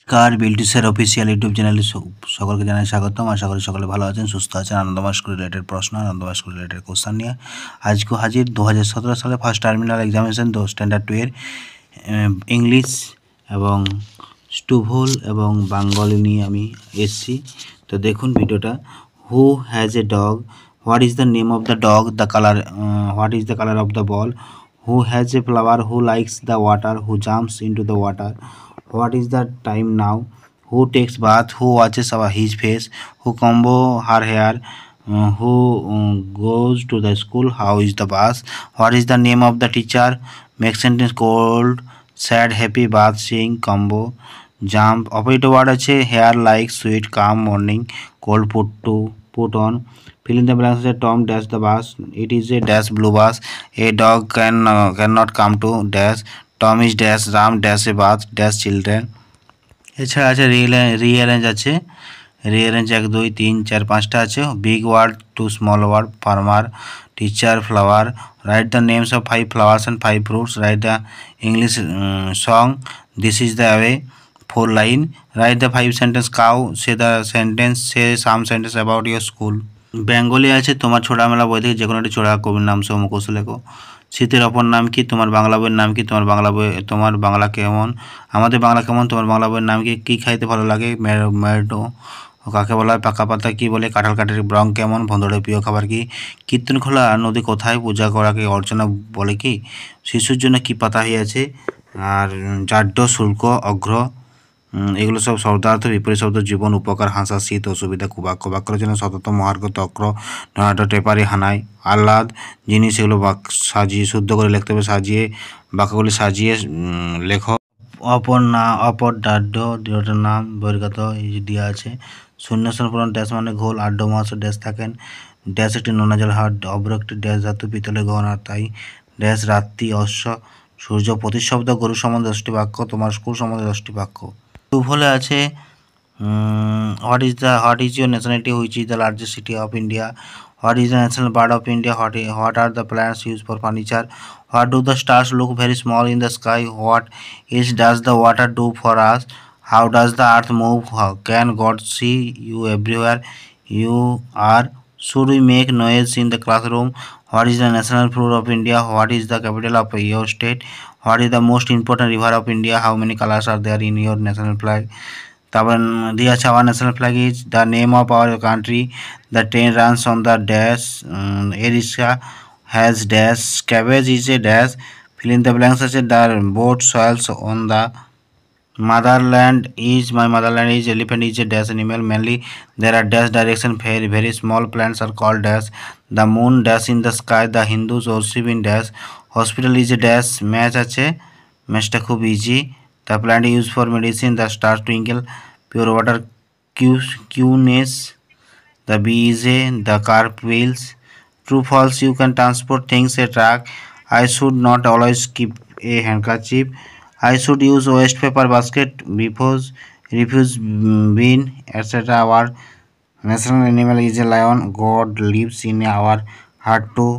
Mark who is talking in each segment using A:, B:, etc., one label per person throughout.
A: কার বিল্টিসের official YouTube চ্যানেলে সকলকে জানাই স্বাগতম। আশা করি সকলে ভালো আছেন, সুস্থ আছেন। আনন্দময় স্কুল রিলেটেড প্রশ্ন, আনন্দময় স্কুল রিলেটেড কোশ্চেন নিয়ে আজকে হাজির 2017 সালে ফার্স্ট টার্মিনাল এক্সামিনেশন স্ট্যান্ডার্ড 2 এর ইংলিশ এবং স্টুভল এবং বাঙ্গালি নিয়ে আমি এসছি। তো দেখুন ভিডিওটা। Who has a dog, what is the name of the dog, the colour, what is the colour of the ball, who has a flower, who likes the water, who jumps into the water, what is the time now, who takes bath, who watches his face, who combo her hair, who goes to the school, how is the bus, what is the name of the teacher, make sentence cold, sad, happy, bath, sing, combo, jump, opposite word আছে hair, like, sweet, calm, morning, cold, put on, fill in the blanks আছে Tom dash the bus, it is a dash blue bus, a dog cannot come to dash, Tom is dash Ram dash a bath dash children। এছাড়া আছে rearrange আছে, rearrange 1 2 3 4 5টা আছে। Big word to small word, farmer, teacher, flower, write the names of 5 flowers and 5 fruits, write the English song this is the way, 4 line, write the 5 sentence cow, say the sentence, say some sentence about your school. Bengali আছে তোমার ছোটামেলা বই থেকে যে কোনো একটি ছোটা কবির নাম সহ মুখস্থ লেখো। শীতের অপর নাম কি, তোমার বাংলা বইয়ের নাম কি, তোমার বাংলা কেমন, আমাদের বাংলা কেমন, তোমার বাংলা বইয়ের নাম কি, কী খাইতে ভালো লাগে, মেরো কাকে বলা হয়, পাকা পাতা কী বলে, কাঁঠাল কাঠের রং কেমন, ভন্দরের প্রিয় খাবার কি, কীর্তনখোলা নদী কোথায়, পূজা করাকে অর্চনা বলে কি, শিশুর জন্য কী পাতা হইয়াছে, আর জাড্য, শুল্ক, অঘ্র, এগুলো সব শব্দার্থ। বিপরীত শব্দ জীবন, উপকার, হাসা, শীত, অসুবিধা, কুবাক্য, বাক্যের জন্য সতত, মহার্ঘ, তক্র, ডনাটো, টেপারি, হানাই, আহ্লাদ, জিনিস, এগুলো সাজিয়ে শুদ্ধ করে লিখতে হবে, সাজিয়ে বাক্যগুলি সাজিয়ে লেখো। অপর ডাড্য, দৃঢ়টার নাম, বহির্গত এই যে দেওয়া আছে। শূন্যস্থান পূরণ, ড্যাশ মানে ঘোল, আড্ড মহাশয় ড্যাশ থাকেন, ড্যাশ একটি নোনাজল হাট, অব্র একটি ড্যাশ ধাতু, পিতলের গহনা, তাই ড্যাশ রাত্রি, অশ্ব, সূর্য, প্রতিশব্দ, গরু সম্বন্ধে 10টি বাক্য, তোমার স্কুল সম্বন্ধে 10টি বাক্য। টুভলে আছে what is your nationality, which is the largest city of India, what is the national bird of India, what are the plants use for furniture, what do the stars look very small in the sky, what is does the water do for us, how does the earth move, can God see you everywhere you are, should we make noise in the classroom, what is the national fruit of India, what is the capital of your state, what is the most important river of India, how many colors are there in your national flag। তারপর দিয়ে আছে our national flag is the name of our country, the train runs on the dash, a rickshaw has dash, cabbage is a dash, fill in the blanks আছে the boat sails on the motherland is, my motherland is, elephant is a dash animal, mainly there are dash direction, very small plants are called dash, the moon dash in the sky, the Hindus worship in dash, hospital is a dash, match আছে, ম্যাচটা খুব easy, the plant used for medicine, the stars twinkle, pure water, cuteness, the bee is a, the car wheels, true false, you can transport things, a truck, I should not always keep a handkerchief, I should use waste paper basket, refuse bin, etc. Our national animal is a lion, God lives in our heart too,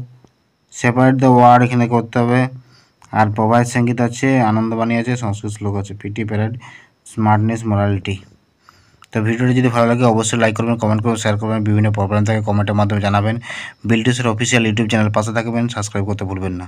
A: separate the word এখানে করতে হবে। আর প্রবাদ সঙ্গীত আছে, আনন্দবাণী আছে, সংস্কৃত শ্লোক আছে, PT parade, smartness, morality. তো ভিডিওটি যদি ভালো লাগে অবশ্যই লাইক করবেন, কমেন্ট করবেন, শেয়ার করবেন, বিভিন্ন প্রবলেম থাকে কমেন্টের মাধ্যমে জানাবেন। বিল্টিসের অফিসিয়াল ইউটিউব চ্যানেল পাশে থাকবেন, সাবস্ক্রাইব করতে ভুলবেন না।